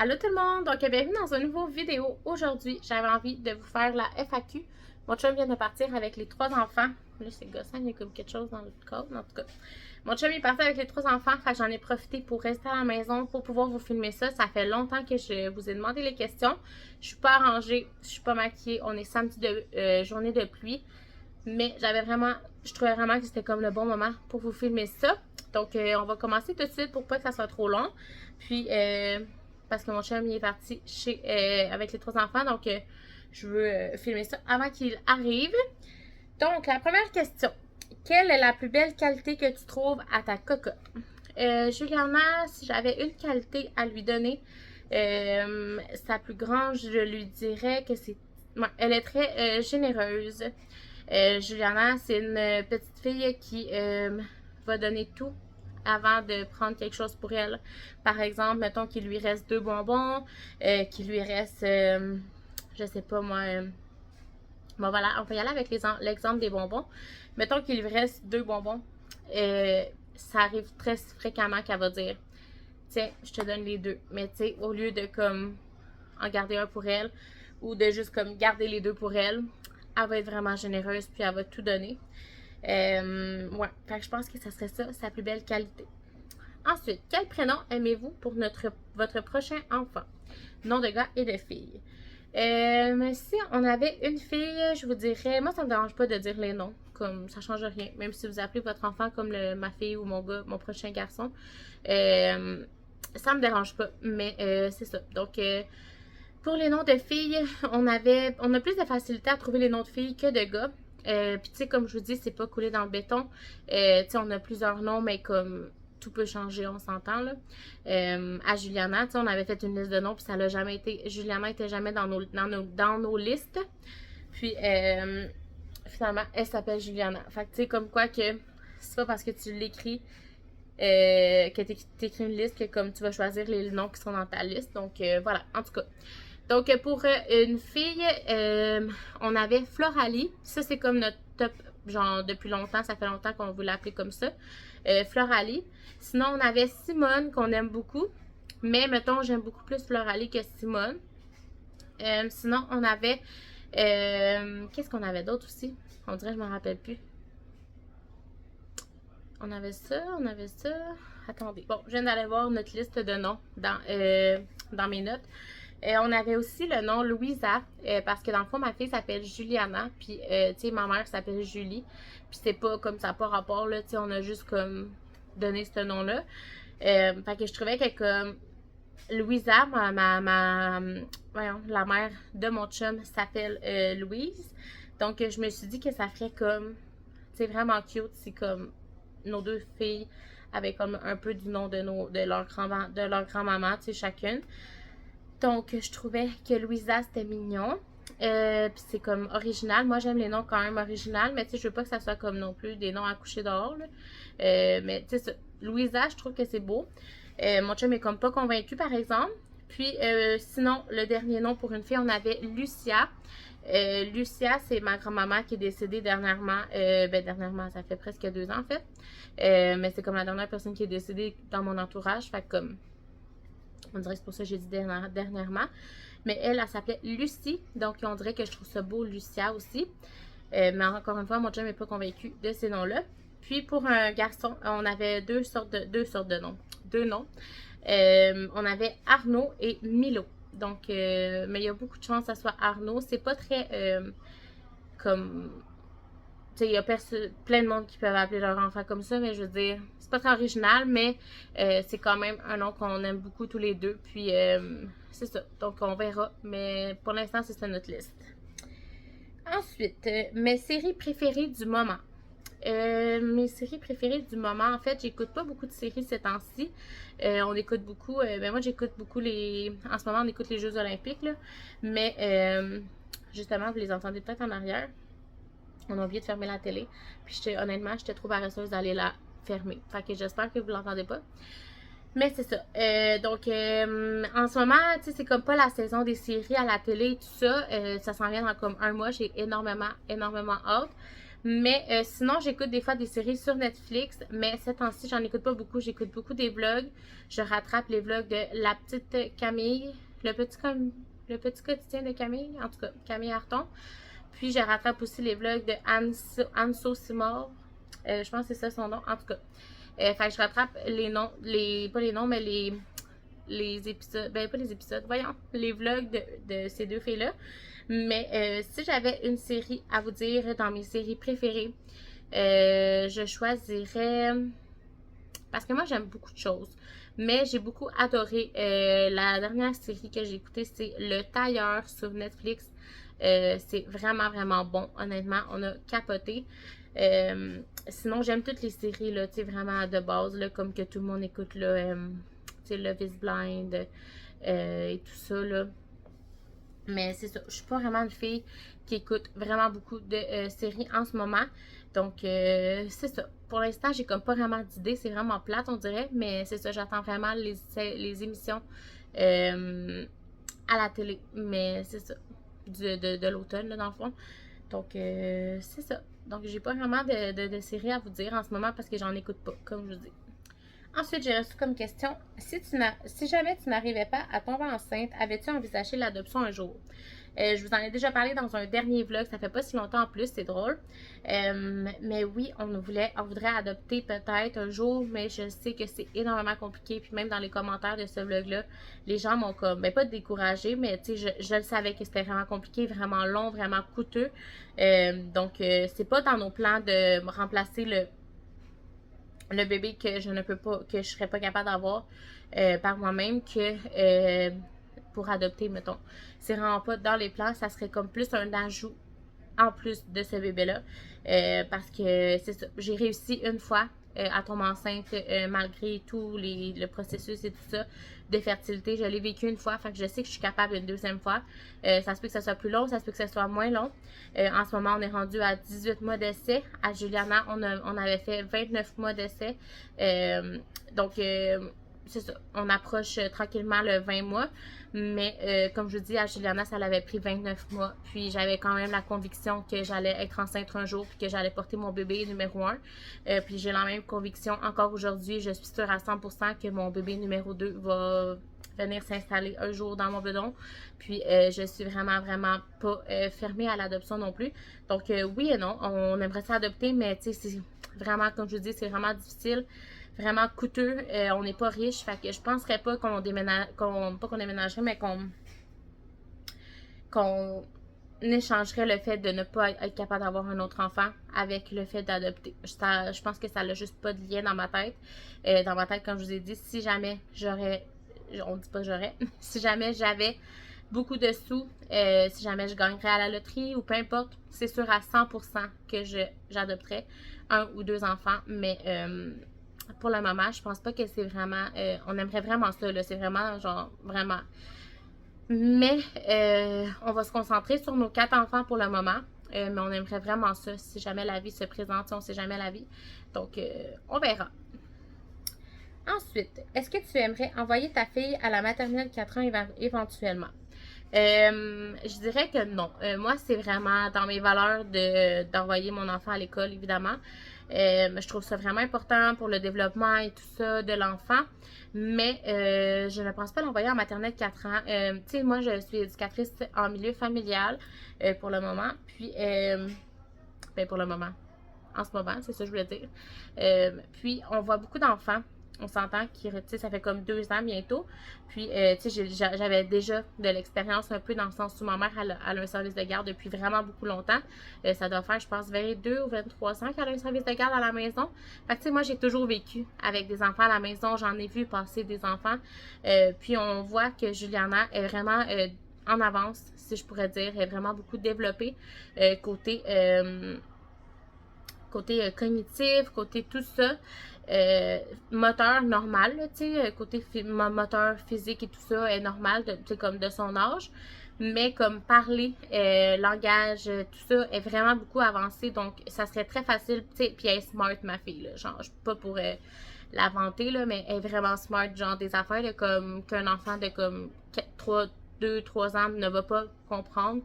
Allô tout le monde, donc bienvenue dans une nouvelle vidéo. Aujourd'hui, j'avais envie de vous faire la FAQ. Mon chum vient de partir avec les trois enfants. Là, c'est gossant, il y a comme quelque chose dans le code, en tout cas. Mon chum est parti avec les trois enfants, fait que j'en ai profité pour rester à la maison pour pouvoir vous filmer ça. Ça fait longtemps que je vous ai demandé les questions. Je suis pas arrangée, je suis pas maquillée. On est samedi de journée de pluie. Mais je trouvais vraiment que c'était comme le bon moment pour vous filmer ça. Donc, on va commencer tout de suite pour pas que ça soit trop long. Puis, parce que mon chum il est parti avec les trois enfants, donc je veux filmer ça avant qu'il arrive. Donc, la première question. Quelle est la plus belle qualité que tu trouves à ta cocotte? Juliana, si j'avais une qualité à lui donner, sa plus grande, je lui dirais que c'est... Ouais, elle est très généreuse. Juliana, c'est une petite fille qui va donner tout avant de prendre quelque chose pour elle. Par exemple, mettons qu'il lui reste deux bonbons, qu'il lui reste, je sais pas moi, bon voilà, on peut y aller avec l'exemple des bonbons. Mettons qu'il lui reste deux bonbons, ça arrive très fréquemment qu'elle va dire, tiens, je te donne les deux. Mais tu sais, au lieu de comme en garder un pour elle ou de juste comme garder les deux pour elle, elle va être vraiment généreuse puis elle va tout donner. Ouais, fait que je pense que ça serait ça, sa plus belle qualité. Ensuite, quel prénom aimez-vous pour votre prochain enfant? Nom de gars et de fille. Si on avait une fille, je vous dirais, moi ça me dérange pas de dire les noms, comme ça change rien. Même si vous appelez votre enfant comme ma fille ou mon gars, mon prochain garçon, ça me dérange pas. Mais c'est ça. Donc pour les noms de filles, on a plus de facilité à trouver les noms de filles que de gars. Puis tu sais, comme je vous dis, c'est pas coulé dans le béton. Tu sais, on a plusieurs noms, mais comme tout peut changer, on s'entend là. À Juliana, tu sais, on avait fait une liste de noms, puis ça l'a jamais été. Juliana était jamais dans nos listes. Puis finalement, elle s'appelle Juliana. Fait que tu sais, comme quoi que c'est pas parce que tu l'écris que t'écris une liste que comme tu vas choisir les noms qui sont dans ta liste. Donc voilà, en tout cas. Donc, pour une fille, on avait Floralie. Ça, c'est comme notre top, genre, depuis longtemps. Ça fait longtemps qu'on veut l'appeler comme ça. Floralie. Sinon, on avait Simone, qu'on aime beaucoup. Mais, mettons, j'aime beaucoup plus Floralie que Simone. Sinon, on avait... qu'est-ce qu'on avait d'autre aussi? On dirait que je m'en rappelle plus. On avait ça, on avait ça. Attendez. Bon, je viens d'aller voir notre liste de noms dans mes notes. On avait aussi le nom Louisa, parce que dans le fond, ma fille s'appelle Juliana, puis, tu sais, ma mère s'appelle Julie, puis c'est pas comme ça, pas rapport, là, tu sais, on a juste comme donné ce nom-là. Fait que je trouvais que comme Louisa, voyons, la mère de mon chum s'appelle Louise, donc je me suis dit que ça ferait comme, c'est vraiment cute, c'est comme nos deux filles avec comme un peu du nom de leur grand-maman, tu sais, chacune. Donc, je trouvais que Louisa, c'était mignon. Puis c'est comme original. Moi, j'aime les noms quand même original, mais tu sais, je veux pas que ça soit comme non plus des noms à coucher dehors, là. Mais tu sais, Louisa, je trouve que c'est beau. Mon chum est comme pas convaincu, par exemple. Puis, sinon, le dernier nom pour une fille, on avait Lucia. Lucia, c'est ma grand-maman qui est décédée dernièrement. Dernièrement, ça fait presque 2 ans, en fait. Mais c'est comme la dernière personne qui est décédée dans mon entourage. Fait que comme on dirait que c'est pour ça que j'ai dit dernièrement. Mais elle s'appelait Lucie. Donc, on dirait que je trouve ça beau, Lucia aussi. Mais encore une fois, mon chum n'est pas convaincu de ces noms-là. Puis, pour un garçon, on avait deux sortes de noms. Deux noms. On avait Arnaud et Milo. Donc, mais il y a beaucoup de chances que ça soit Arnaud. C'est pas très comme... Tu sais, il y a plein de monde qui peuvent appeler leur enfant comme ça, mais je veux dire, c'est pas très original, mais c'est quand même un nom qu'on aime beaucoup tous les deux. Puis, c'est ça. Donc, on verra. Mais pour l'instant, c'est ça notre liste. Ensuite, mes séries préférées du moment. Mes séries préférées du moment, en fait, j'écoute pas beaucoup de séries ces temps-ci. On écoute beaucoup, ben moi j'écoute beaucoup en ce moment on écoute les Jeux Olympiques, là. Mais justement, vous les entendez peut-être en arrière. On a oublié de fermer la télé. Puis honnêtement, j'étais trop paresseuse d'aller la fermer. Fait que j'espère que vous l'entendez pas. Mais c'est ça. Donc, en ce moment, tu sais, c'est comme pas la saison des séries à la télé et tout ça. Ça s'en vient dans comme un mois. J'ai énormément hâte. Mais sinon, j'écoute des fois des séries sur Netflix, mais ces temps-ci, j'en écoute pas beaucoup. J'écoute beaucoup des vlogs. Je rattrape les vlogs de la petite Camille, le petit quotidien de Camille, en tout cas, Camille Arton. Puis je rattrape aussi les vlogs de Anne Simard. Je pense que c'est ça son nom, en tout cas. Fait que je rattrape les noms, pas les noms, mais les épisodes, ben pas les épisodes, voyons, les vlogs de ces deux filles-là. Mais si j'avais une série à vous dire dans mes séries préférées, je choisirais, parce que moi j'aime beaucoup de choses, mais j'ai beaucoup adoré la dernière série que j'ai écoutée, c'est Le Tailleur sur Netflix. C'est vraiment, vraiment bon, honnêtement, on a capoté. Sinon, j'aime toutes les séries, là, tu sais, vraiment de base, là, comme que tout le monde écoute, là, tu sais, Love is Blind et tout ça, là. Mais c'est ça, je suis pas vraiment une fille qui écoute vraiment beaucoup de séries en ce moment. Donc, c'est ça. Pour l'instant, j'ai comme pas vraiment d'idée. C'est vraiment plate, on dirait. Mais c'est ça, j'attends vraiment les émissions à la télé. Mais c'est ça, de l'automne, là, dans le fond. Donc, c'est ça. Donc, j'ai pas vraiment de séries à vous dire en ce moment parce que j'en écoute pas, comme je vous dis. Ensuite, j'ai reçu comme question, si jamais tu n'arrivais pas à tomber enceinte, avais-tu envisagé l'adoption un jour? Je vous en ai déjà parlé dans un dernier vlog, ça fait pas si longtemps en plus, c'est drôle. Mais oui, on voudrait adopter peut-être un jour, mais je sais que c'est énormément compliqué. Puis même dans les commentaires de ce vlog-là, les gens m'ont comme, ben pas découragé, mais tu sais, je le savais que c'était vraiment compliqué, vraiment long, vraiment coûteux. Donc, c'est pas dans nos plans de remplacer le bébé que je ne peux pas, que je serais pas capable d'avoir par moi-même que pour adopter, mettons. C'est vraiment pas dans les plans, ça serait comme plus un ajout en plus de ce bébé-là. Parce que c'est ça, j'ai réussi une fois à tomber enceinte malgré tout le processus et tout ça de fertilité. Je l'ai vécu une fois, fait que je sais que je suis capable une deuxième fois. Ça se peut que ça soit plus long, ça se peut que ça soit moins long. En ce moment, on est rendu à 18 mois d'essai. À Juliana, on avait fait 29 mois d'essai. Donc, c'est ça, on approche tranquillement le 20 mois. Mais comme je vous dis, à Juliana, ça l'avait pris 29 mois. Puis j'avais quand même la conviction que j'allais être enceinte un jour puis que j'allais porter mon bébé numéro 1. Puis j'ai la même conviction encore aujourd'hui. Je suis sûre à 100% que mon bébé numéro 2 va venir s'installer un jour dans mon bedon. Puis je suis vraiment, vraiment pas fermée à l'adoption non plus. Donc oui et non, on aimerait ça adopter, mais tu sais, c'est vraiment, comme je vous dis, c'est vraiment difficile, vraiment coûteux. On n'est pas riche, fait que je penserais pas qu'on déménage, pas qu'on déménagerait, mais qu'on échangerait le fait de ne pas être capable d'avoir un autre enfant avec le fait d'adopter. Je pense que ça n'a juste pas de lien dans ma tête. Dans ma tête, comme je vous ai dit, si jamais on dit pas j'aurais, si jamais j'avais beaucoup de sous, si jamais je gagnerais à la loterie ou peu importe, c'est sûr à 100% que j'adopterais un ou deux enfants, mais pour le moment, je pense pas que c'est vraiment, on aimerait vraiment ça, là, c'est vraiment, genre, vraiment. Mais on va se concentrer sur nos 4 enfants pour le moment. Mais on aimerait vraiment ça si jamais la vie se présente, on sait jamais la vie. Donc, on verra. Ensuite, est-ce que tu aimerais envoyer ta fille à la maternelle 4 ans éventuellement? Je dirais que non. Moi, c'est vraiment dans mes valeurs d'envoyer mon enfant à l'école, évidemment. Je trouve ça vraiment important pour le développement et tout ça de l'enfant. Mais je ne pense pas l'envoyer en maternelle 4 ans. Tu sais, moi, je suis éducatrice en milieu familial pour le moment. Puis, ben pour le moment. En ce moment, c'est ça que je voulais dire. Puis, on voit beaucoup d'enfants. On s'entend que ça fait comme 2 ans bientôt. Puis, j'avais déjà de l'expérience un peu dans le sens où ma mère elle a un service de garde depuis vraiment beaucoup longtemps. Ça doit faire, je pense, 22 ou 23 ans qu'elle a un service de garde à la maison. Fait que, moi, j'ai toujours vécu avec des enfants à la maison. J'en ai vu passer des enfants. Puis, on voit que Juliana est vraiment en avance, si je pourrais dire. Elle est vraiment beaucoup développée côté cognitif, côté tout ça. Moteur normal, tu sais, côté moteur physique et tout ça est normal, comme de son âge. Mais comme parler, langage, tout ça est vraiment beaucoup avancé. Donc, ça serait très facile. Tu sais, puis elle est smart, ma fille. Là, genre, je suis pas pour la vanter, là, mais elle est vraiment smart. Genre, des affaires là, comme qu'un enfant de comme 2-3 ans ne va pas comprendre.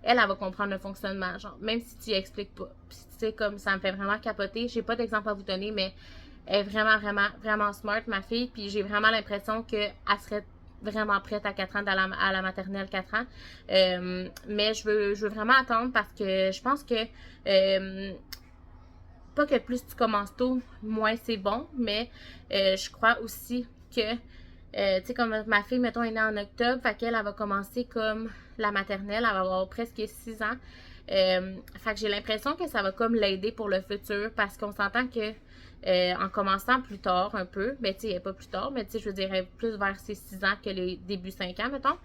elle va comprendre le fonctionnement, genre, même si tu y expliques pas. Puis, tu sais, comme ça me fait vraiment capoter. J'ai pas d'exemple à vous donner, mais elle est vraiment, vraiment, vraiment smart, ma fille. Puis j'ai vraiment l'impression qu'elle serait vraiment prête à 4 ans à la maternelle 4 ans. Mais je veux vraiment attendre parce que je pense que pas que plus tu commences tôt, moins c'est bon, mais je crois aussi que tu sais, comme ma fille, mettons, est née en octobre, fait qu'elle, elle va commencer comme la maternelle, elle va avoir presque 6 ans. Fait que j'ai l'impression que ça va comme l'aider pour le futur parce qu'on s'entend que en commençant plus tard un peu, ben tu sais, pas plus tard, mais tu sais, je veux dire plus vers ses 6 ans que les débuts 5 ans, mettons.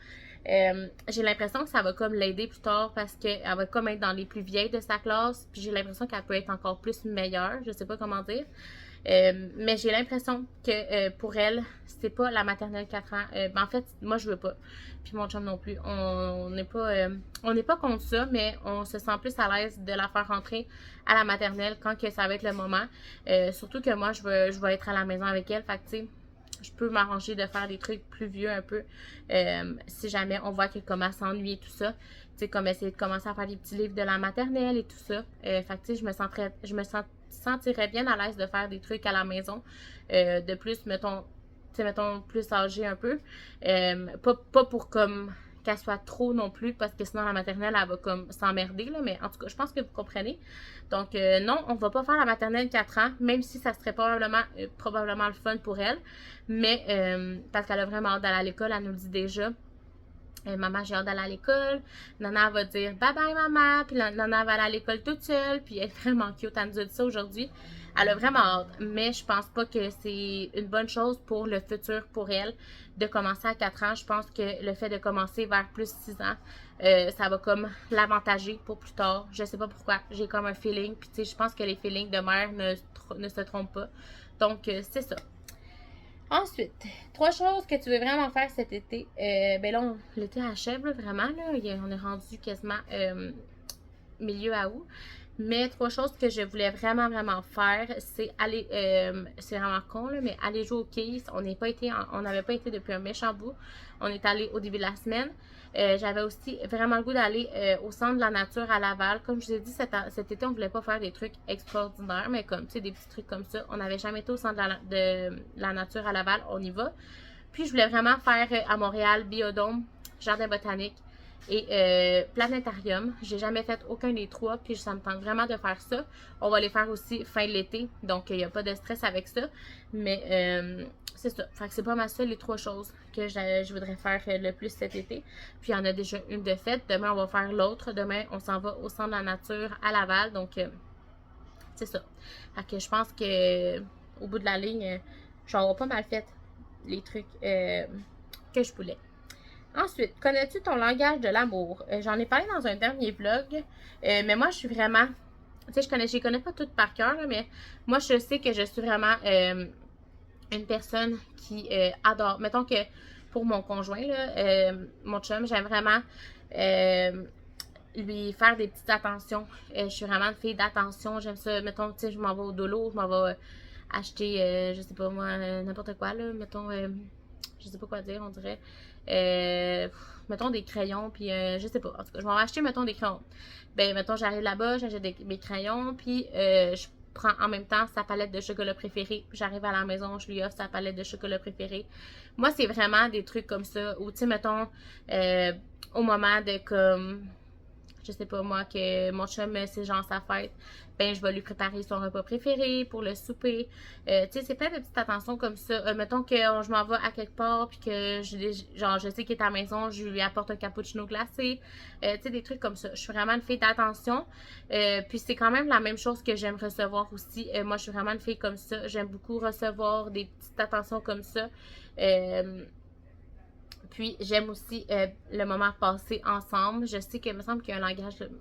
J'ai l'impression que ça va comme l'aider plus tard parce qu'elle va comme être dans les plus vieilles de sa classe, puis j'ai l'impression qu'elle peut être encore plus meilleure, je sais pas comment dire. Mais j'ai l'impression que pour elle, c'est pas la maternelle 4 ans. En fait, moi, je veux pas. Puis mon chum non plus. On n'est pas contre ça, mais on se sent plus à l'aise de la faire rentrer à la maternelle quand que ça va être le moment. Surtout que moi, je vais être à la maison avec elle. Fait que, tu sais, je peux m'arranger de faire des trucs plus vieux un peu si jamais on voit qu'elle commence à s'ennuyer et tout ça. Tu sais, comme essayer de commencer à faire des petits livres de la maternelle et tout ça. Fait que, tu sais, je me sentirais bien à l'aise de faire des trucs à la maison. De plus, mettons, plus âgée un peu. Pas pour comme qu'elle soit trop non plus, parce que sinon la maternelle, elle va comme s'emmerder, là, mais en tout cas, je pense que vous comprenez. Donc, non, on va pas faire la maternelle 4 ans, même si ça serait probablement le fun pour elle, mais parce qu'elle a vraiment hâte d'aller à l'école, elle nous le dit déjà. Maman, j'ai hâte d'aller à l'école. Nana va dire bye bye maman. Puis Nana va aller à l'école toute seule. Puis elle est vraiment cute. Elle nous a dit ça aujourd'hui. Elle a vraiment hâte. Mais je pense pas que c'est une bonne chose pour le futur pour elle de commencer à 4 ans. Je pense que le fait de commencer vers plus 6 ans, ça va comme l'avantager pour plus tard. Je sais pas pourquoi. J'ai comme un feeling. Puis tu sais, je pense que les feelings de mère ne se trompent pas. Donc, c'est ça. Ensuite, 3 choses que tu veux vraiment faire cet été. Ben là, l'été achève, là, vraiment. Là, on est rendu quasiment milieu à août. Mais 3 choses que je voulais vraiment, vraiment faire, c'est aller, c'est vraiment con, là, mais aller jouer au quilles. On n'avait pas été depuis un méchant bout. On est allé au début de la semaine. J'avais aussi vraiment le goût d'aller au centre de la nature à Laval. Comme je vous ai dit, cet été, on voulait pas faire des trucs extraordinaires, mais comme, tu sais, des petits trucs comme ça. On n'avait jamais été au centre de la nature à Laval. On y va. Puis, je voulais vraiment faire à Montréal, Biodôme, Jardin botanique et planétarium. J'ai jamais fait aucun des 3, puis ça me tente vraiment de faire ça. On va les faire aussi fin de l'été, donc il n'y a pas de stress avec ça. Mais c'est ça. Fait que c'est pas mal ça les 3 choses que je voudrais faire le plus cet été. Puis il y en a déjà une de faite. Demain, on va faire l'autre. Demain, on s'en va au centre de la nature à Laval. Donc, c'est ça. Fait que je pense que au bout de la ligne, j'aurai pas mal fait les trucs que je voulais. Ensuite, connais-tu ton langage de l'amour? J'en ai parlé dans un dernier vlog, mais moi, je suis vraiment... Tu sais, je les connais pas toutes par cœur, là, mais moi, je sais que je suis vraiment une personne qui adore... Mettons que pour mon conjoint, là, mon chum, j'aime vraiment lui faire des petites attentions. Je suis vraiment une fille d'attention. J'aime ça. Mettons, tu sais, je m'en vais au dolo, je m'en vais acheter, je sais pas moi, n'importe quoi, là. Mettons, je sais pas quoi dire, on dirait. Mettons des crayons, puis je sais pas. En tout cas, je m'en vais acheter, mettons, des crayons. Ben, mettons, j'arrive là-bas, j'achète mes crayons, puis je prends en même temps sa palette de chocolat préférée. J'arrive à la maison, je lui offre sa palette de chocolat préférée. Moi, c'est vraiment des trucs comme ça, ou tu sais, mettons, au moment de comme... Je sais pas moi, que mon chum, c'est genre sa fête, ben je vais lui préparer son repas préféré pour le souper. Tu sais, c'est plein de petites attentions comme ça. Mettons que je m'en vais à quelque part, puis que je sais qu'il est à la maison, je lui apporte un cappuccino glacé. Tu sais, des trucs comme ça. Je suis vraiment une fille d'attention. Puis c'est quand même la même chose que j'aime recevoir aussi. Moi, je suis vraiment une fille comme ça. J'aime beaucoup recevoir des petites attentions comme ça. Puis j'aime aussi le moment passé ensemble. Je sais qu'il me semble qu'il y a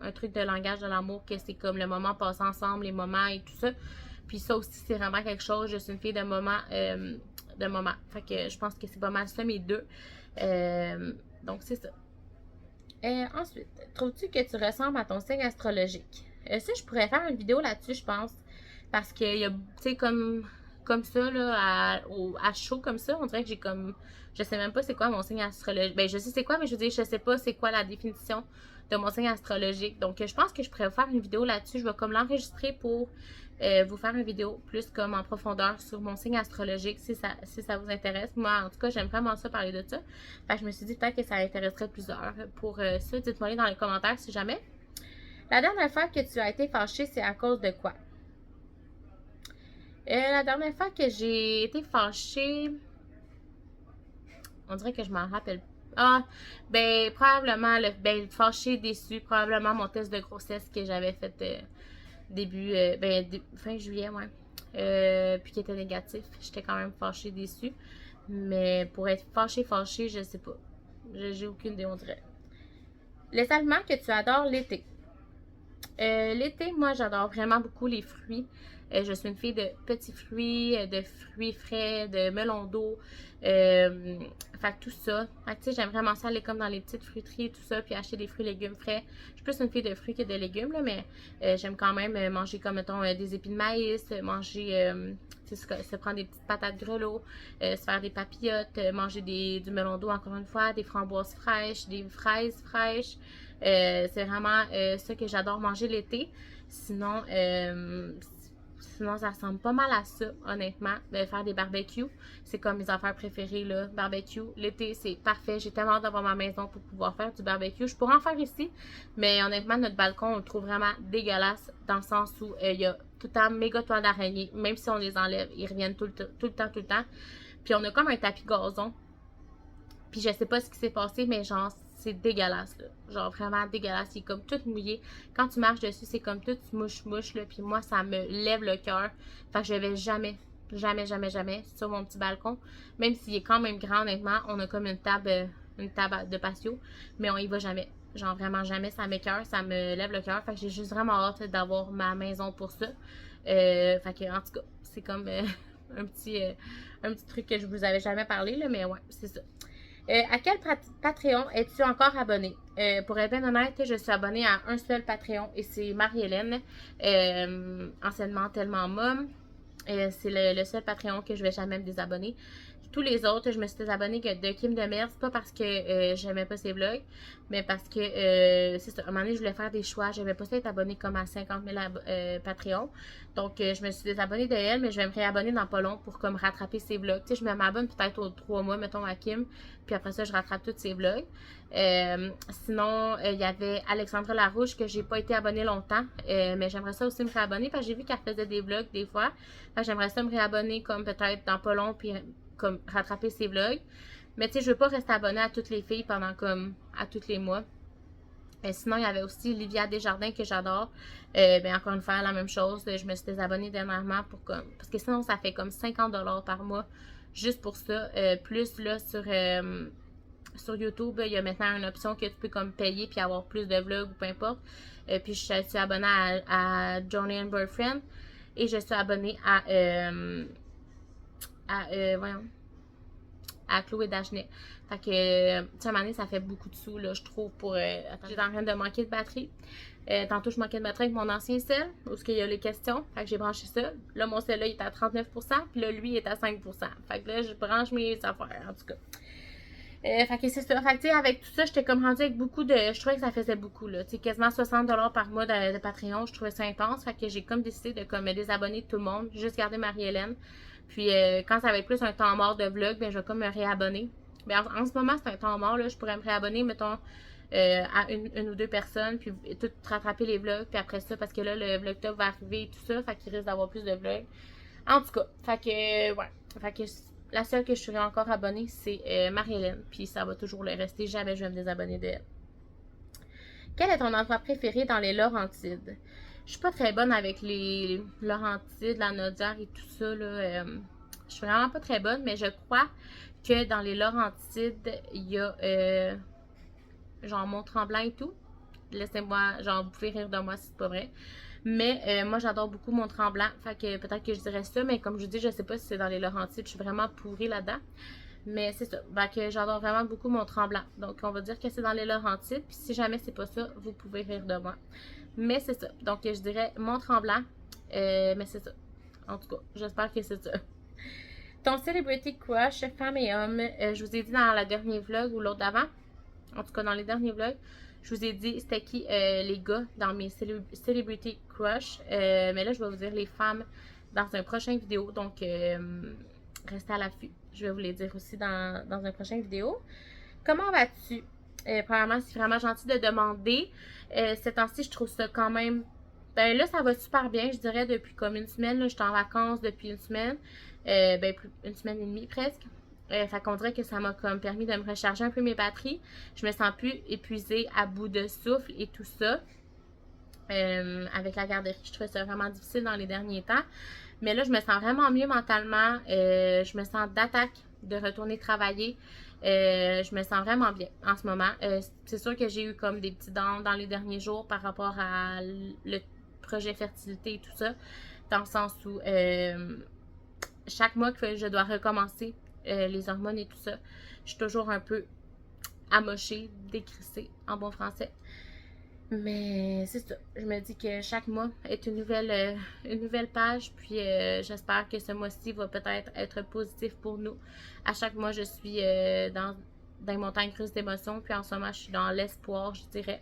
un truc de langage de l'amour, que c'est comme le moment passé ensemble, les moments et tout ça. Puis ça aussi, c'est vraiment quelque chose. Je suis une fille de moment. Fait que je pense que c'est pas mal ça, mes deux. Donc c'est ça. Ensuite, trouves-tu que tu ressembles à ton signe astrologique? Ça, je pourrais faire une vidéo là-dessus, je pense. Parce qu'il y a, tu sais, comme comme ça, là, à chaud comme ça. On dirait que j'ai comme... Je sais même pas c'est quoi mon signe astrologique. Ben, je sais c'est quoi, mais je veux dire, je sais pas c'est quoi la définition de mon signe astrologique. Donc, je pense que je pourrais vous faire une vidéo là-dessus. Je vais comme l'enregistrer pour vous faire une vidéo plus comme en profondeur sur mon signe astrologique si ça vous intéresse. Moi, en tout cas, j'aime vraiment ça, parler de ça. Fait que je me suis dit peut-être que ça intéresserait plusieurs. Pour ça, dites-moi dans les commentaires si jamais. La dernière fois que tu as été fâchée, c'est à cause de quoi? La dernière fois que j'ai été fâchée, on dirait que je m'en rappelle. Ah, ben, probablement, fâchée, déçue, probablement mon test de grossesse que j'avais fait fin juillet, ouais. Puis qui était négatif. J'étais quand même fâchée, déçue. Mais pour être fâchée, je sais pas. J'ai aucune idée, on dirait. Les aliments que tu adores l'été. L'été, moi, j'adore vraiment beaucoup les fruits. Je suis une fille de petits fruits, de fruits frais, de melons d'eau. Fait que tout ça. Fait que tu sais, j'aime vraiment ça aller comme dans les petites fruiteries, tout ça, puis acheter des fruits et légumes frais. Je suis plus une fille de fruits que de légumes, là, mais j'aime quand même manger comme, mettons, des épis de maïs, manger, se prendre des petites patates grelots, se faire des papillotes, manger du melon d'eau, encore une fois, des framboises fraîches, des fraises fraîches. C'est vraiment ça que j'adore manger l'été. Sinon, ça ressemble pas mal à ça, honnêtement, de faire des barbecues. C'est comme mes affaires préférées, là. Barbecue, l'été, c'est parfait. J'ai tellement hâte d'avoir ma maison pour pouvoir faire du barbecue. Je pourrais en faire ici, mais honnêtement, notre balcon, on le trouve vraiment dégueulasse dans le sens où il y a tout le temps méga toiles d'araignée. Même si on les enlève, ils reviennent tout le temps. Puis on a comme un tapis gazon. Puis je sais pas ce qui s'est passé, mais genre, c'est dégueulasse, là. Genre, vraiment dégueulasse. Il est comme tout mouillé. Quand tu marches dessus, c'est comme tout mouche, là. Puis moi, ça me lève le cœur. Fait que je vais jamais sur mon petit balcon. Même s'il est quand même grand, honnêtement. On a comme une table de patio. Mais on y va jamais. Genre, vraiment jamais. Ça m'écoeure, ça me lève le cœur. Fait que j'ai juste vraiment hâte d'avoir ma maison pour ça. Fait que, en tout cas, c'est comme un petit truc que je vous avais jamais parlé, là. Mais ouais, c'est ça. À quel Patreon es-tu encore abonné? Pour être bien honnête, je suis abonnée à un seul Patreon et c'est Marie-Hélène, anciennement Tellement Mom. C'est le seul Patreon que je vais jamais me désabonner. Tous les autres, je me suis désabonnée de Kim Demers, pas parce que j'aimais pas ses vlogs, mais parce que, c'est ça, à un moment donné, je voulais faire des choix. J'aimais pas ça être abonnée comme à 50 000 Patreon. Donc, je me suis désabonnée de elle, mais je vais me réabonner dans pas long pour comme rattraper ses vlogs. Tu sais, je me m'abonne peut-être aux 3 mois, mettons, à Kim, puis après ça, je rattrape tous ses vlogs. Sinon, il y avait Alexandra Larouche que j'ai pas été abonnée longtemps, mais j'aimerais ça aussi me réabonner parce que j'ai vu qu'elle faisait des vlogs des fois. J'aimerais ça me réabonner comme peut-être dans pas long, puis comme rattraper ses vlogs. Mais tu sais, je veux pas rester abonnée à toutes les filles pendant comme à tous les mois. Sinon, il y avait aussi Livia Desjardins que j'adore. Ben encore une fois, la même chose. Je me suis désabonnée dernièrement pour comme. Parce que sinon, ça fait comme 50$ par mois juste pour ça. Plus là sur YouTube, il y a maintenant une option que tu peux comme payer puis avoir plus de vlogs ou peu importe. Puis je suis abonnée à Johnny and Boyfriend. Et je suis abonnée à Chloé Dagenet. Fait que, tu sais, à un moment donné, ça fait beaucoup de sous, là, je trouve, pour... Attends, j'étais en train de manquer de batterie. Tantôt, je manquais de batterie avec mon ancien sel, où il y a les questions. Fait que j'ai branché ça. Là, mon sel, là, il est à 39%, puis là, lui, il est à 5%. Fait que là, je branche mes affaires, en tout cas. Fait que c'est ça. Fait que, tu sais, avec tout ça, j'étais comme rendue avec beaucoup de... Je trouvais que ça faisait beaucoup, là. Tu sais, quasiment 60$ par mois de Patreon. Je trouvais ça intense. Fait que j'ai comme décidé de comme me désabonner de tout le monde. Juste garder Marie-Hélène. Puis, quand ça va être plus un temps mort de vlog, ben, je vais comme me réabonner. Mais en ce moment, c'est un temps mort, là. Je pourrais me réabonner, mettons, à une ou deux personnes. Puis, tout rattraper les vlogs. Puis après ça, parce que là, le vlog top va arriver et tout ça. Fait qu'il risque d'avoir plus de vlogs. En tout cas, fait que, ouais. Fait que... La seule que je serai encore abonnée, c'est Marie-Hélène. Puis ça va toujours le rester. Jamais je vais me désabonner d'elle. Quel est ton endroit préféré dans les Laurentides? Je suis pas très bonne avec les Laurentides, la Naudière et tout ça, là. Je suis vraiment pas très bonne, mais je crois que dans les Laurentides, il y a genre Mont-Tremblant et tout. Laissez-moi, genre, vous pouvez rire de moi si c'est pas vrai. Mais moi, j'adore beaucoup Mont-Tremblant. Fait que peut-être que je dirais ça. Mais comme je vous dis, je sais pas si c'est dans les Laurentides. Je suis vraiment pourrie là-dedans. Mais c'est ça. Fait que j'adore vraiment beaucoup Mont-Tremblant. Donc, on va dire que c'est dans les Laurentides. Puis si jamais c'est pas ça, vous pouvez rire de moi. Mais c'est ça. Donc, je dirais Mont-Tremblant. Mais c'est ça. En tout cas, j'espère que c'est ça. Ton celebrity crush, femme et homme, je vous ai dit dans la dernière vlog ou l'autre d'avant, en tout cas dans les derniers vlogs, je vous ai dit c'était qui les gars dans mes celebrity crush. Mais là, je vais vous dire les femmes dans un prochain vidéo. Donc, restez à l'affût. Je vais vous les dire aussi dans un prochain vidéo. Comment vas-tu? Premièrement, c'est vraiment gentil de demander. Ces temps-ci, je trouve ça quand même... Ben là, ça va super bien, je dirais, depuis comme une semaine. Là, j'étais en vacances depuis une semaine. Une semaine et demie presque. Fait qu'on dirait que ça m'a comme permis de me recharger un peu mes batteries. Je me sens plus épuisée, à bout de souffle et tout ça. Avec la garderie, je trouvais ça vraiment difficile dans les derniers temps. Mais là, je me sens vraiment mieux mentalement. Je me sens d'attaque de retourner travailler. Je me sens vraiment bien en ce moment. C'est sûr que j'ai eu comme des petits dents dans les derniers jours par rapport à le projet fertilité et tout ça. Dans le sens où chaque mois que je dois recommencer les hormones et tout ça, je suis toujours un peu amochée, décrissée en bon français. Mais c'est ça. Je me dis que chaque mois est une nouvelle page. Puis j'espère que ce mois-ci va peut-être être positif pour nous. À chaque mois, je suis dans les montagnes russes d'émotions. Puis en ce moment, je suis dans l'espoir, je dirais.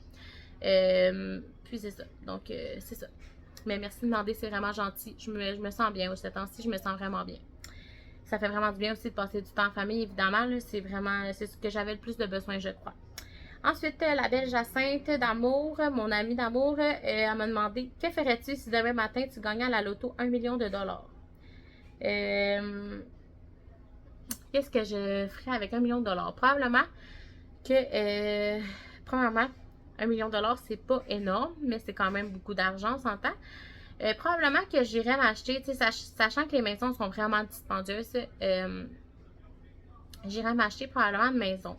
Puis c'est ça. Donc, c'est ça. Mais merci de demander, c'est vraiment gentil. Je me sens bien. Au ce temps-ci, je me sens vraiment bien. Ça fait vraiment du bien aussi de passer du temps en famille, évidemment. C'est ce que j'avais le plus de besoin, je crois. Ensuite, la belle Jacinthe d'amour, mon amie d'amour, elle m'a demandé que ferais-tu si demain matin tu gagnais à la loto 1 million de dollars? Qu'est-ce que je ferais avec 1 million de dollars? Probablement que, premièrement, 1 million de dollars, c'est pas énorme, mais c'est quand même beaucoup d'argent, on s'entend. Probablement que j'irais m'acheter, sachant que les maisons sont vraiment dispendieuses, j'irais m'acheter probablement une maison.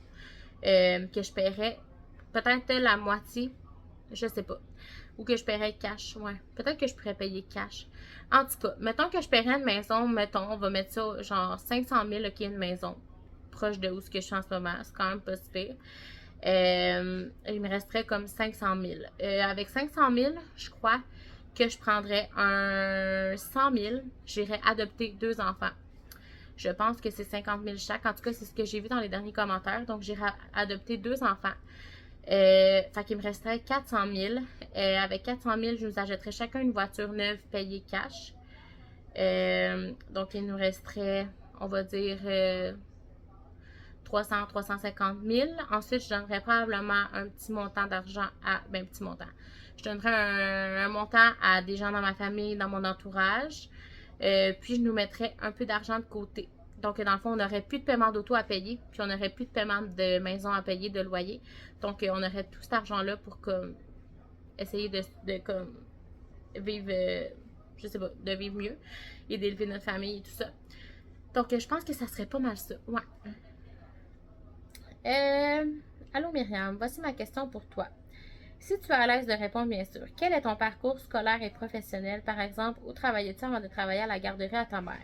Que je paierais peut-être la moitié, je sais pas. Ou que je paierais cash, ouais. Peut-être que je pourrais payer cash. En tout cas, mettons que je paierais une maison, mettons, on va mettre ça genre 500 000, ok, une maison. Proche de où ce que je suis en ce moment, c'est quand même pas si pire. Il me resterait comme 500 000. Avec 500 000, je crois que je prendrais un 100 000, j'irais adopter 2 enfants. Je pense que c'est 50 000 chaque. En tout cas, c'est ce que j'ai vu dans les derniers commentaires. Donc, j'ai adopté 2 enfants. Fait qu'il me resterait 400 000. Avec 400 000, je nous achèterais chacun une voiture neuve payée cash. Donc, il nous resterait, on va dire, 350 000. Ensuite, je donnerais probablement un petit montant d'argent à... Ben, petit montant. Je donnerais un montant à des gens dans ma famille, dans mon entourage. Puis, je nous mettrais un peu d'argent de côté. Donc, dans le fond, on n'aurait plus de paiement d'auto à payer, puis on n'aurait plus de paiement de maison à payer, de loyer. Donc, on aurait tout cet argent-là pour comme essayer de comme vivre, je sais pas, de vivre mieux et d'élever notre famille et tout ça. Donc, je pense que ça serait pas mal ça. Ouais. Allô Myriam, voici ma question pour toi. Si tu es à l'aise de répondre, bien sûr, quel est ton parcours scolaire et professionnel? Par exemple, où travaillais-tu avant de travailler à la garderie à ta mère?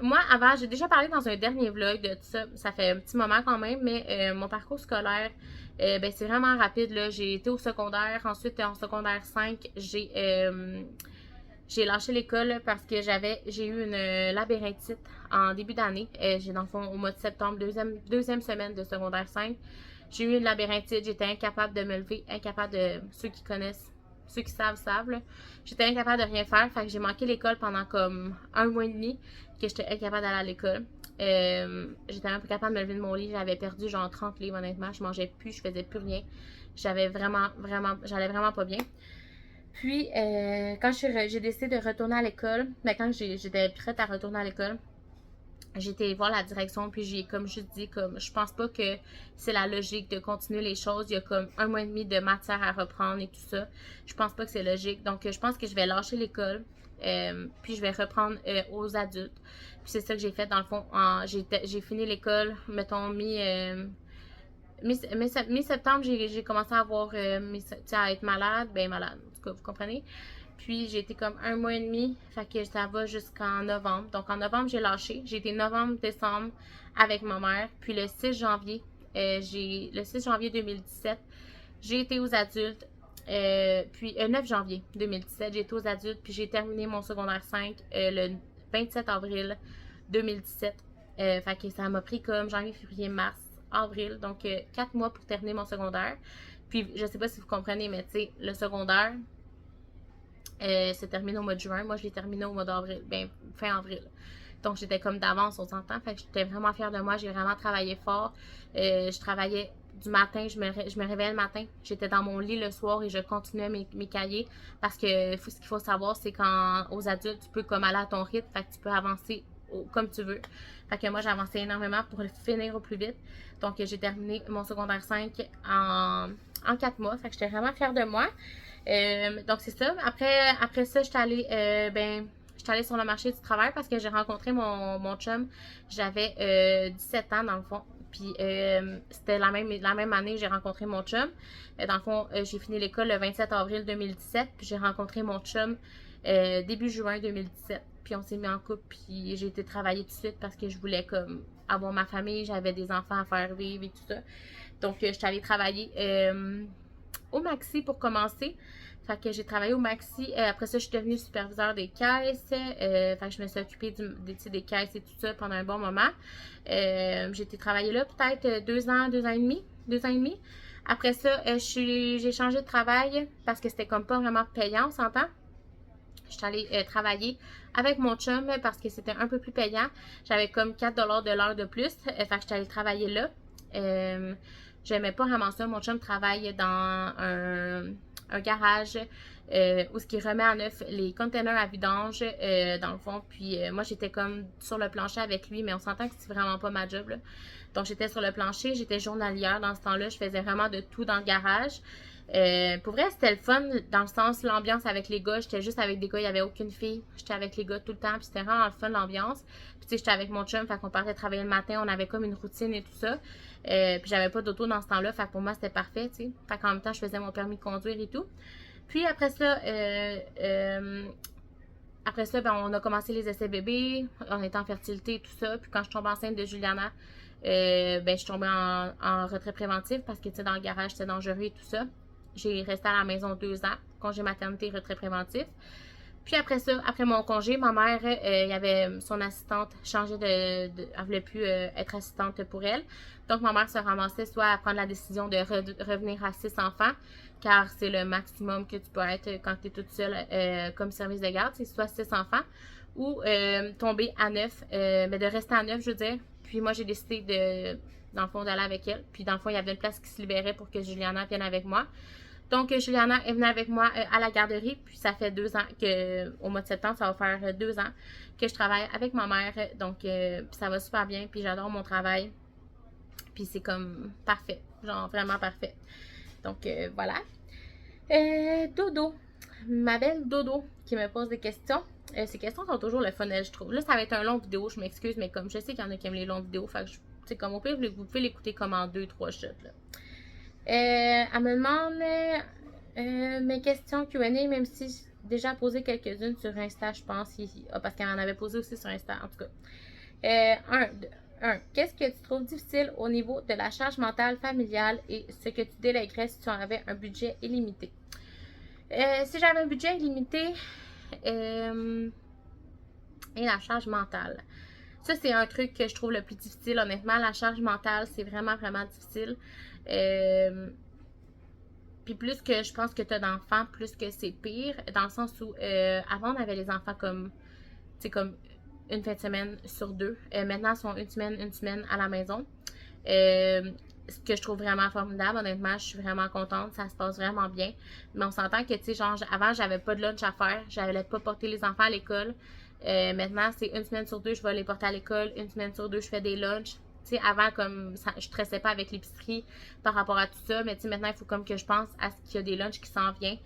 Moi, avant, j'ai déjà parlé dans un dernier vlog de tout ça. Ça fait un petit moment quand même, mais mon parcours scolaire, ben, c'est vraiment rapide, là. J'ai été au secondaire. Ensuite, en secondaire 5, j'ai lâché l'école parce que j'ai eu une labyrinthite en début d'année. Dans le fond, au mois de septembre, deuxième semaine de secondaire 5, j'ai eu une labyrinthite. J'étais incapable de me lever, incapable de... Ceux qui connaissent, ceux qui savent, là. J'étais incapable de rien faire. Fait que j'ai manqué l'école pendant comme 1 mois et demi, que j'étais incapable d'aller à l'école. J'étais même pas capable de me lever de mon lit. J'avais perdu genre 30 livres, honnêtement. Je mangeais plus, je faisais plus rien. J'allais vraiment pas bien. Puis, quand j'ai décidé de retourner à l'école, mais quand j'étais prête à retourner à l'école, j'ai été voir la direction, puis j'ai comme juste dit, comme, je pense pas que c'est la logique de continuer les choses. Il y a comme 1 mois et demi de matière à reprendre et tout ça. Je pense pas que c'est logique. Donc, je pense que je vais lâcher l'école, puis je vais reprendre aux adultes. Puis c'est ça que j'ai fait, dans le fond. J'ai fini l'école, mettons, mi-septembre, j'ai commencé à avoir, à être malade, malade, en tout cas, vous comprenez? Puis, j'ai été comme 1 mois et demi, fait que ça va jusqu'en novembre. Donc, en novembre, j'ai lâché. J'ai été novembre, décembre avec ma mère. Puis, le 6 janvier 2017, j'ai été aux adultes. Puis, 9 janvier 2017, j'ai été aux adultes. Puis, j'ai terminé mon secondaire 5 le 27 avril 2017. Fait que ça m'a pris comme janvier, février, mars, avril. Donc, 4 mois pour terminer mon secondaire. Puis, je sais pas si vous comprenez, mais tu sais, le secondaire, c'est terminé au mois de juin. Moi, je l'ai terminé au mois d'avril, ben, fin avril. Donc, j'étais comme d'avance, on s'entend. Fait que j'étais vraiment fière de moi. J'ai vraiment travaillé fort. Je travaillais du matin, je me réveillais le matin. J'étais dans mon lit le soir et je continuais mes cahiers. Parce que ce qu'il faut savoir, c'est quand aux adultes, tu peux comme aller à ton rythme. Fait que tu peux avancer comme tu veux. Fait que moi, j'ai avancé énormément pour le finir au plus vite. Donc, j'ai terminé mon secondaire 5 en 4 mois. Fait que j'étais vraiment fière de moi. Donc, c'est ça. Après ça, j'étais allée sur le marché du travail parce que j'ai rencontré mon chum. J'avais 17 ans, dans le fond. Puis, c'était la même année que j'ai rencontré mon chum. Dans le fond, j'ai fini l'école le 27 avril 2017. Puis, j'ai rencontré mon chum début juin 2017. Puis, on s'est mis en couple. Puis, j'ai été travailler tout de suite parce que je voulais comme avoir ma famille. J'avais des enfants à faire vivre et tout ça. Donc, je suis allée travailler au Maxi pour commencer. Fait que j'ai travaillé au Maxi. Après ça, je suis devenue superviseur des caisses. Fait que je me suis occupée des caisses et tout ça pendant un bon moment. J'ai été travailler là peut-être 2 ans et demi. Après ça, j'ai changé de travail parce que c'était comme pas vraiment payant, on s'entend. Je suis allée travailler avec mon chum parce que c'était un peu plus payant. J'avais comme 4$ de l'heure de plus. Fait que je suis allée travailler là. J'aimais pas vraiment ça. Mon chum travaille dans un garage où ce qui remet à neuf les containers à vidange dans le fond. Puis moi, j'étais comme sur le plancher avec lui, mais on s'entend que c'est vraiment pas ma job, là. Donc, j'étais sur le plancher, j'étais journalière dans ce temps-là. Je faisais vraiment de tout dans le garage. Pour vrai, c'était le fun dans le sens, l'ambiance avec les gars. J'étais juste avec des gars, il n'y avait aucune fille. J'étais avec les gars tout le temps, puis c'était vraiment le fun, l'ambiance. Puis tu sais, j'étais avec mon chum, fait qu'on partait travailler le matin, on avait comme une routine et tout ça. Puis j'avais pas d'auto dans ce temps-là, fait que pour moi, c'était parfait, tu sais. Fait qu'en même temps, je faisais mon permis de conduire et tout. Puis après ça, ben, on a commencé les essais bébés, on était en fertilité et tout ça. Puis quand je tombe enceinte de Juliana, ben, je suis tombée en retrait préventif parce que, tu sais, dans le garage, c'était dangereux et tout ça. J'ai resté à la maison 2 ans, congé maternité, retrait préventif. Puis après ça, après mon congé, ma mère, il y avait son assistante changé elle voulait plus être assistante pour elle. Donc ma mère se ramassait soit à prendre la décision de revenir à 6 enfants, car c'est le maximum que tu peux être quand tu es toute seule comme service de garde, c'est soit 6 enfants, ou tomber à 9, mais de rester à 9, je veux dire. Puis moi, j'ai décidé dans le fond, d'aller avec elle. Puis dans le fond, il y avait une place qui se libérait pour que Juliana vienne avec moi. Donc, Juliana est venue avec moi à la garderie. Puis ça fait 2 ans au mois de septembre, ça va faire 2 ans que je travaille avec ma mère. Donc, ça va super bien. Puis j'adore mon travail. Puis c'est comme parfait. Genre vraiment parfait. Donc, voilà. Dodo. Ma belle Dodo qui me pose des questions. Ces questions sont toujours le fun, je trouve. Là, ça va être un long vidéo, je m'excuse, mais comme je sais qu'il y en a qui aiment les longues vidéos, fait que c'est comme au pire, vous pouvez l'écouter comme en 2-3 shots. Là. Elle me demande mes questions Q&A, même si j'ai déjà posé quelques-unes sur Insta, je pense. Parce qu'elle en avait posé aussi sur Insta, en tout cas. Qu'est-ce que tu trouves difficile au niveau de la charge mentale familiale et ce que tu délèguerais si tu en avais un budget illimité? Si j'avais un budget illimité et la charge mentale. Ça, c'est un truc que je trouve le plus difficile, honnêtement. La charge mentale, c'est vraiment, vraiment difficile. Puis plus que je pense que tu as d'enfants, plus que c'est pire. Dans le sens où, avant, on avait les enfants comme, tu sais, comme une fin de semaine sur 2. Maintenant, ils sont une semaine à la maison. Ce que je trouve vraiment formidable, honnêtement, je suis vraiment contente, ça se passe vraiment bien. Mais on s'entend que, tu sais, genre, avant, j'avais pas de lunch à faire, j'allais pas porter les enfants à l'école. Maintenant, c'est une semaine sur 2, je vais les porter à l'école, une semaine sur 2, je fais des lunchs. Tu sais, avant, comme, ça, je stressais pas avec l'épicerie par rapport à tout ça, mais tu sais, maintenant, il faut comme que je pense à ce qu'il y a des lunchs qui s'en viennent.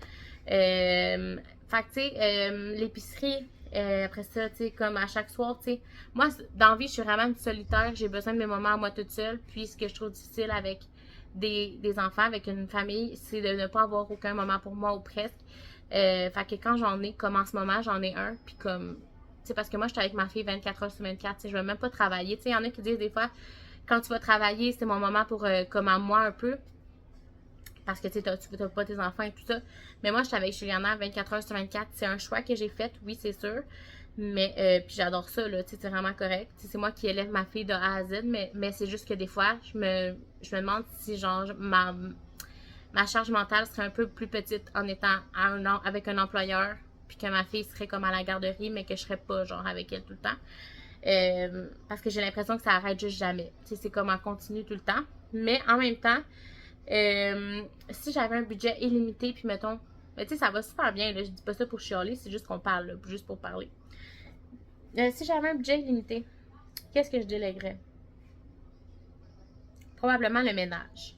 Fait que, tu sais, l'épicerie, après ça, tu sais, comme à chaque soir, tu sais, moi, dans la vie, je suis vraiment une solitaire. J'ai besoin de mes moments à moi toute seule. Puis, ce que je trouve difficile avec des enfants, avec une famille, c'est de ne pas avoir aucun moment pour moi ou presque. Fait que quand j'en ai, comme en ce moment, j'en ai un. Puis, comme, tu sais, parce que moi, je suis avec ma fille 24 heures sur 24. Tu sais, je ne vais même pas travailler. Tu sais, il y en a qui disent des fois, quand tu vas travailler, c'est mon moment pour, comme à moi un peu. Parce que tu n'as pas tes enfants et tout ça. Mais moi, je suis avec Juliana 24 heures sur 24. C'est un choix que j'ai fait, oui, c'est sûr. Mais, puis j'adore ça, là, tu sais, c'est vraiment correct. Tu sais, c'est moi qui élève ma fille de A à Z, mais c'est juste que des fois, je me demande si, genre, ma charge mentale serait un peu plus petite en étant avec un employeur, puis que ma fille serait comme à la garderie, mais que je serais pas, genre, avec elle tout le temps. Parce que j'ai l'impression que ça arrête juste jamais. Tu sais, c'est comme en continu tout le temps. Mais en même temps, si j'avais un budget illimité, puis mettons, mais tu sais, ça va super bien, là, je dis pas ça pour chialer, c'est juste qu'on parle, là, juste pour parler. Si j'avais un budget illimité, qu'est-ce que je délèguerais? Probablement le ménage.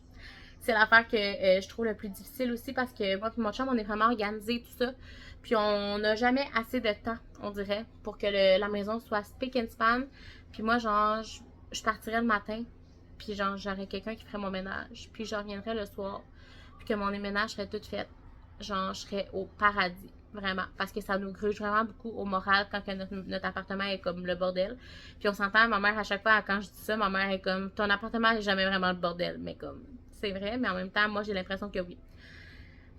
C'est l'affaire que je trouve le plus difficile aussi parce que moi et mon chum, on est vraiment organisé tout ça. Puis on n'a jamais assez de temps, on dirait, pour que la maison soit spick and span. Puis moi, genre, je partirais le matin, puis genre, j'aurais quelqu'un qui ferait mon ménage. Puis je reviendrais le soir, puis que mon ménage serait tout fait. Genre, je serais au paradis, vraiment. Parce que ça nous gruge vraiment beaucoup au moral quand que notre appartement est comme le bordel. Puis on s'entend, ma mère, à chaque fois, quand je dis ça, ma mère est comme, ton appartement n'est jamais vraiment le bordel. Mais comme, c'est vrai, mais en même temps, moi, j'ai l'impression que oui.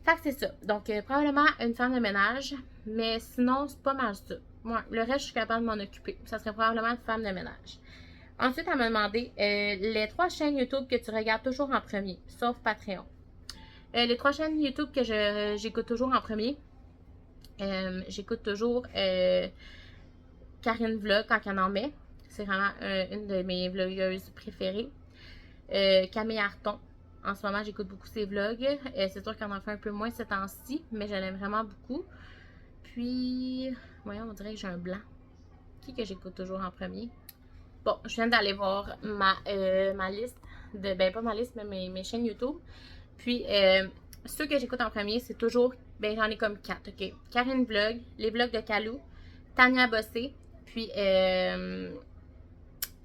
Fait que c'est ça. Donc, probablement une femme de ménage, mais sinon, c'est pas mal ça. Moi, le reste, je suis capable de m'en occuper. Ça serait probablement une femme de ménage. Ensuite, elle m'a demandé les 3 chaînes YouTube que tu regardes toujours en premier, sauf Patreon. Les 3 chaînes YouTube que j'écoute toujours en premier, j'écoute toujours Karine Vlog quand elle en met. C'est vraiment une de mes vlogueuses préférées. Camille Arton. En ce moment, j'écoute beaucoup ses vlogs. C'est sûr qu'elle en fait un peu moins ces temps-ci, mais je l'aime vraiment beaucoup. Puis, voyons, on dirait que j'ai un blanc. Qui que j'écoute toujours en premier? Bon, je viens d'aller voir ma liste, ben pas ma liste, mais mes chaînes YouTube. Puis, ceux que j'écoute en premier, c'est toujours, ben j'en ai comme 4, ok? Karine Vlog, les vlogs de Kalou, Tania Bossé, puis,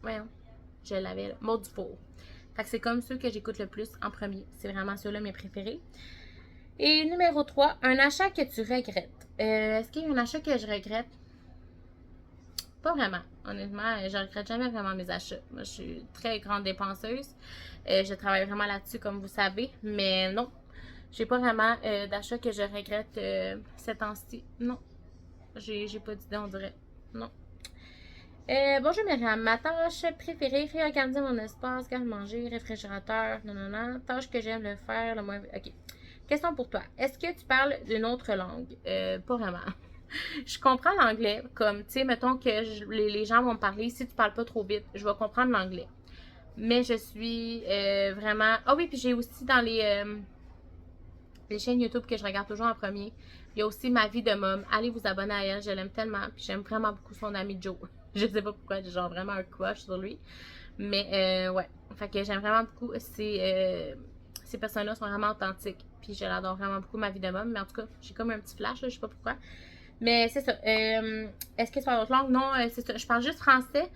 voyons, je l'avais là, Maud Dufour. Fait que c'est comme ceux que j'écoute le plus en premier. C'est vraiment ceux-là mes préférés. Et numéro 3, un achat que tu regrettes. Est-ce qu'il y a un achat que je regrette? Pas vraiment. Honnêtement, je regrette jamais vraiment mes achats. Moi, je suis très grande dépenseuse. Je travaille vraiment là-dessus, comme vous savez. Mais non, j'ai pas vraiment d'achat que je regrette ces temps-ci. Non. J'ai pas d'idée, on dirait. Non. Bonjour Myriam, ma tâche préférée, réorganiser mon espace, garde-manger, réfrigérateur, non, tâche que j'aime le faire, le moins... Ok. Question pour toi. Est-ce que tu parles d'une autre langue? Pas vraiment. Je comprends l'anglais, comme, tu sais, mettons que les gens vont me parler, si tu parles pas trop vite, je vais comprendre l'anglais. Mais je suis vraiment... Ah oui, puis j'ai aussi dans les chaînes YouTube que je regarde toujours en premier, il y a aussi Ma vie de môme. Allez vous abonner à elle, je l'aime tellement, puis j'aime vraiment beaucoup son ami Joe. Je sais pas pourquoi, j'ai genre vraiment un crush sur lui. Mais ouais, fait que j'aime vraiment beaucoup. Ces personnes-là sont vraiment authentiques. Puis je l'adore vraiment beaucoup, Ma vie de môme. Mais en tout cas, j'ai comme un petit flash, là, je sais pas pourquoi. Mais c'est ça. Est-ce que tu parles d'autres langues? Non, c'est ça. Je parle juste français.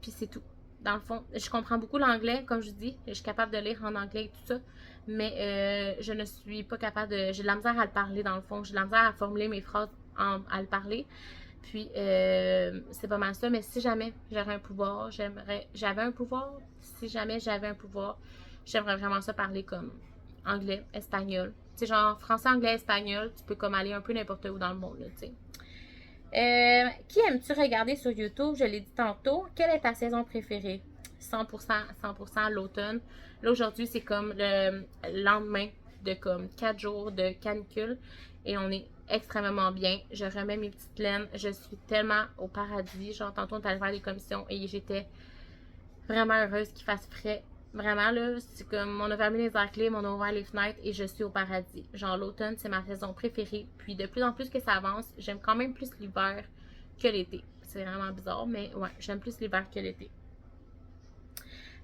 Puis c'est tout. Dans le fond, je comprends beaucoup l'anglais, comme je dis. Je suis capable de lire en anglais et tout ça. Mais je ne suis pas capable de... J'ai de la misère à le parler, dans le fond. J'ai de la misère à formuler mes phrases à le parler. Puis, c'est pas mal ça. Mais si jamais j'avais un pouvoir, j'avais un pouvoir. Si jamais j'avais un pouvoir, j'aimerais vraiment ça parler comme anglais, espagnol. Tu sais, genre français, anglais, espagnol, tu peux comme aller un peu n'importe où dans le monde, là, tu sais. Qui aimes-tu regarder sur YouTube? Je l'ai dit tantôt. Quelle est ta saison préférée? 100% l'automne. Là, aujourd'hui, c'est comme le lendemain de comme 4 jours de canicule. Et on est extrêmement bien. Je remets mes petites laines. Je suis tellement au paradis. Genre, tantôt, on est allé faire des commissions et j'étais vraiment heureuse qu'il fasse frais. Vraiment, là, c'est comme on a fermé les airs clim, on a ouvert les fenêtres et je suis au paradis. Genre, l'automne, c'est ma saison préférée. Puis, de plus en plus que ça avance, j'aime quand même plus l'hiver que l'été. C'est vraiment bizarre, mais ouais, j'aime plus l'hiver que l'été.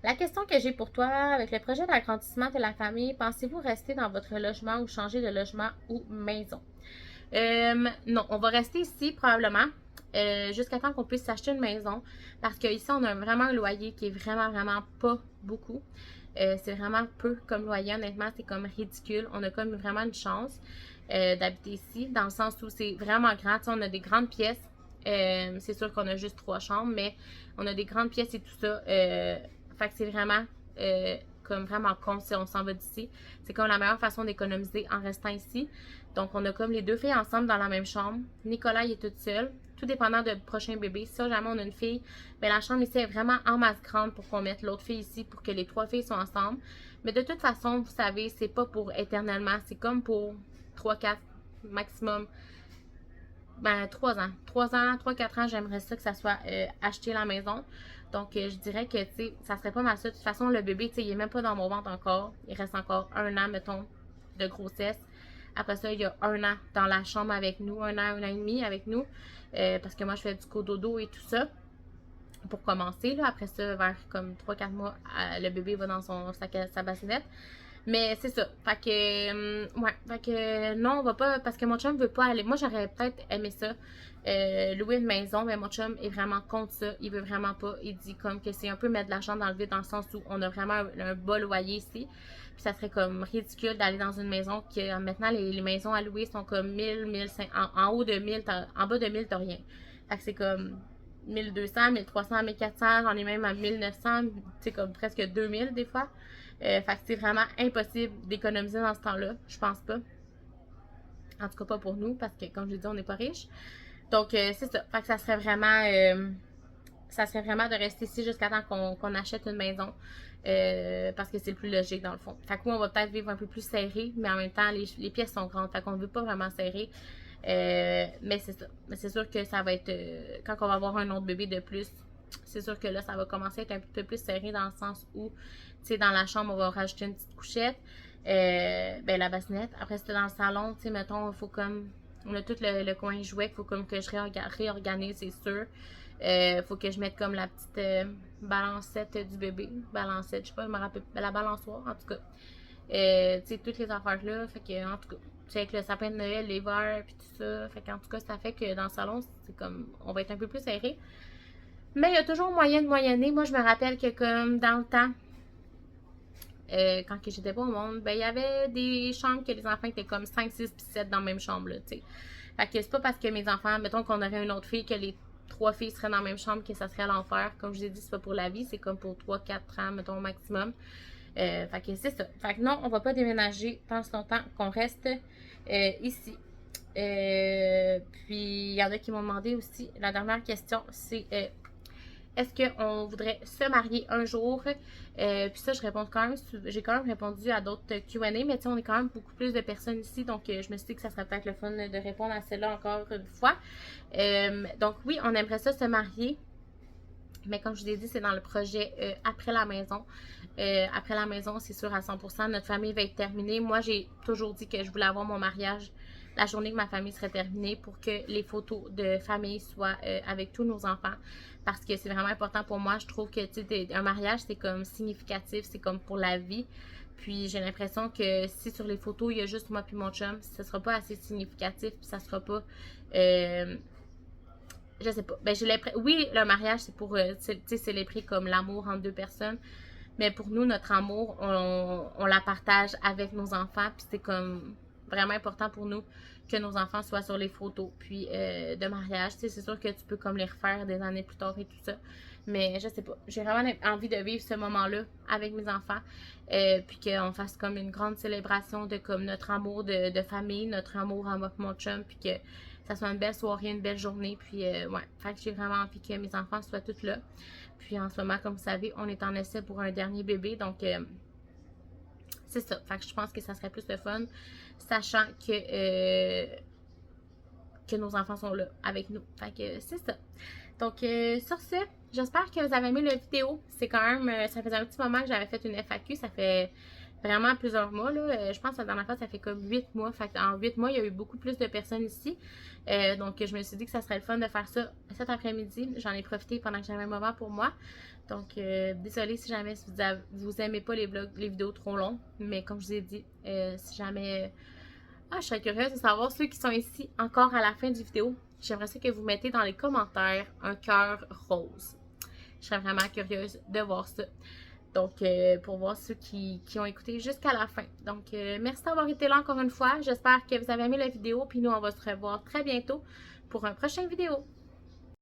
La question que j'ai pour toi, avec le projet d'agrandissement de la famille, pensez-vous rester dans votre logement ou changer de logement ou maison? Non, on va rester ici probablement jusqu'à temps qu'on puisse s'acheter une maison parce qu'ici on a vraiment un loyer qui est vraiment pas beaucoup. C'est vraiment peu comme loyer, honnêtement, c'est comme ridicule. On a comme vraiment une chance d'habiter ici dans le sens où c'est vraiment grand. Tu sais, on a des grandes pièces. C'est sûr qu'on a juste 3 chambres, mais on a des grandes pièces et tout ça. Fait que c'est vraiment comme vraiment con si on s'en va d'ici. C'est comme la meilleure façon d'économiser en restant ici. Donc, on a comme les deux filles ensemble dans la même chambre. Nicolas, il est tout seul, tout dépendant du prochain bébé. Si jamais on a une fille, mais la chambre ici est vraiment en masse grande pour qu'on mette l'autre fille ici pour que les 3 filles soient ensemble. Mais de toute façon, vous savez, c'est pas pour éternellement. C'est comme pour 3-4 maximum. Ben, 3 ans. 3-4 ans, j'aimerais ça que ça soit acheter la maison. Donc, je dirais que, tu sais, ça serait pas mal ça. De toute façon, le bébé, tu sais, il est même pas dans mon ventre encore. Il reste encore 1 an, mettons, de grossesse. Après ça, il y a 1 an dans la chambre avec nous, 1 an et demi avec nous. Parce que moi, je fais du cododo et tout ça. Pour commencer, là. Après ça, vers comme 3-4 mois, le bébé va dans sa bassinette. Mais c'est ça. Fait que, ouais. Fait que, non, on va pas. Parce que mon chum veut pas aller. Moi, j'aurais peut-être aimé ça. Louer une maison, mais mon chum est vraiment contre ça. Il veut vraiment pas. Il dit comme que c'est un peu mettre de l'argent dans le vide dans le sens où on a vraiment un bas loyer ici. Puis ça serait comme ridicule d'aller dans une maison que maintenant les maisons à louer sont comme 1000, 1500. En haut de 1000, en bas de 1000, t'as rien. Fait que c'est comme 1200, 1300, 1400, j'en ai même à 1900, c'est comme presque 2000 des fois. Fait que c'est vraiment impossible d'économiser dans ce temps-là, je pense pas. En tout cas pas pour nous, parce que comme je l'ai dit, on n'est pas riches. Donc c'est ça. Fait que ça serait vraiment de rester ici jusqu'à temps qu'on achète une maison. Parce que c'est le plus logique dans le fond. Fait que oui, on va peut-être vivre un peu plus serré, mais en même temps, les pièces sont grandes. Fait qu'on ne veut pas vraiment serrer. Mais c'est ça. Mais c'est sûr que ça va être. Quand on va avoir un autre bébé de plus, c'est sûr que là, ça va commencer à être un peu plus serré dans le sens où, tu sais, dans la chambre, on va rajouter une petite couchette. Ben, la bassinette. Après, c'était dans le salon, tu sais, mettons, il faut comme. On a tout le coin jouet qu'il faut comme que je réorganise, c'est sûr. Faut que je mette comme la petite balancette du bébé. Balancette, je sais pas, je me rappelle. La balançoire, en tout cas. Tu sais, toutes les affaires-là. Fait que, en tout cas, tu sais, avec le sapin de Noël, les verres, puis tout ça. Fait qu'en tout cas, ça fait que dans le salon, c'est comme. On va être un peu plus serré. Mais il y a toujours moyen de moyenner. Moi, je me rappelle que, comme dans le temps, quand j'étais pas au monde, ben, il y avait des chambres que les enfants étaient comme 5, 6 puis 7 dans la même chambre, là, tu sais. Fait que c'est pas parce que mes enfants, mettons qu'on aurait une autre fille, que les 3 filles seraient dans la même chambre, que ça serait l'enfer. Comme je vous ai dit, c'est pas pour la vie, c'est comme pour 3-4 ans, mettons, au maximum. Fait que c'est ça. Fait que non, on va pas déménager tant ce longtemps qu'on reste ici. Puis, il y en a qui m'ont demandé aussi, la dernière question, c'est est-ce qu'on voudrait se marier un jour? Puis ça, j'ai quand même répondu à d'autres Q&A, mais tu sais, on est quand même beaucoup plus de personnes ici, donc je me suis dit que ça serait peut-être le fun de répondre à celle-là encore une fois. Donc oui, on aimerait ça se marier, mais comme je vous ai dit, c'est dans le projet après la maison. Après la maison, c'est sûr à 100%, notre famille va être terminée. Moi, j'ai toujours dit que je voulais avoir mon mariage la journée que ma famille serait terminée pour que les photos de famille soient avec tous nos enfants. Parce que c'est vraiment important pour moi. Je trouve que un mariage, c'est comme significatif, c'est comme pour la vie. Puis j'ai l'impression que si sur les photos, il y a juste moi puis mon chum, ça sera pas assez significatif, puis ça sera pas... je sais pas. Ben, oui, le mariage, c'est pour célébrer comme l'amour entre deux personnes. Mais pour nous, notre amour, on la partage avec nos enfants. Puis c'est comme vraiment important pour nous que nos enfants soient sur les photos. Puis de mariage, c'est sûr que tu peux comme les refaire des années plus tard et tout ça. Mais je sais pas. J'ai vraiment envie de vivre ce moment-là avec mes enfants. Puis qu'on fasse comme une grande célébration de comme notre amour de famille, notre amour avec mon chum. Puis que ça soit une belle soirée, une belle journée. Puis ouais. Fait que j'ai vraiment envie que mes enfants soient tous là. Puis en ce moment, comme vous savez, on est en essai pour un dernier bébé. Donc c'est ça. Fait que je pense que ça serait plus le fun, sachant que nos enfants sont là avec nous. Fait que c'est ça. Donc sur ce, j'espère que vous avez aimé la vidéo. C'est quand même, ça faisait un petit moment que j'avais fait une FAQ. Ça fait vraiment plusieurs mois, là. Je pense que la dernière fois, ça fait comme 8 mois. Fait qu'en 8 mois, il y a eu beaucoup plus de personnes ici. Donc, je me suis dit que ça serait le fun de faire ça cet après-midi. J'en ai profité pendant que j'avais un moment pour moi. Donc, désolée si jamais vous aimez pas les vidéos trop longues. Mais comme je vous ai dit, si jamais... je serais curieuse de savoir ceux qui sont ici encore à la fin du vidéo. J'aimerais ça que vous mettez dans les commentaires un cœur rose. Je serais vraiment curieuse de voir ça. Donc, pour voir ceux qui ont écouté jusqu'à la fin. Donc, merci d'avoir été là encore une fois. J'espère que vous avez aimé la vidéo. Puis nous, on va se revoir très bientôt pour une prochaine vidéo.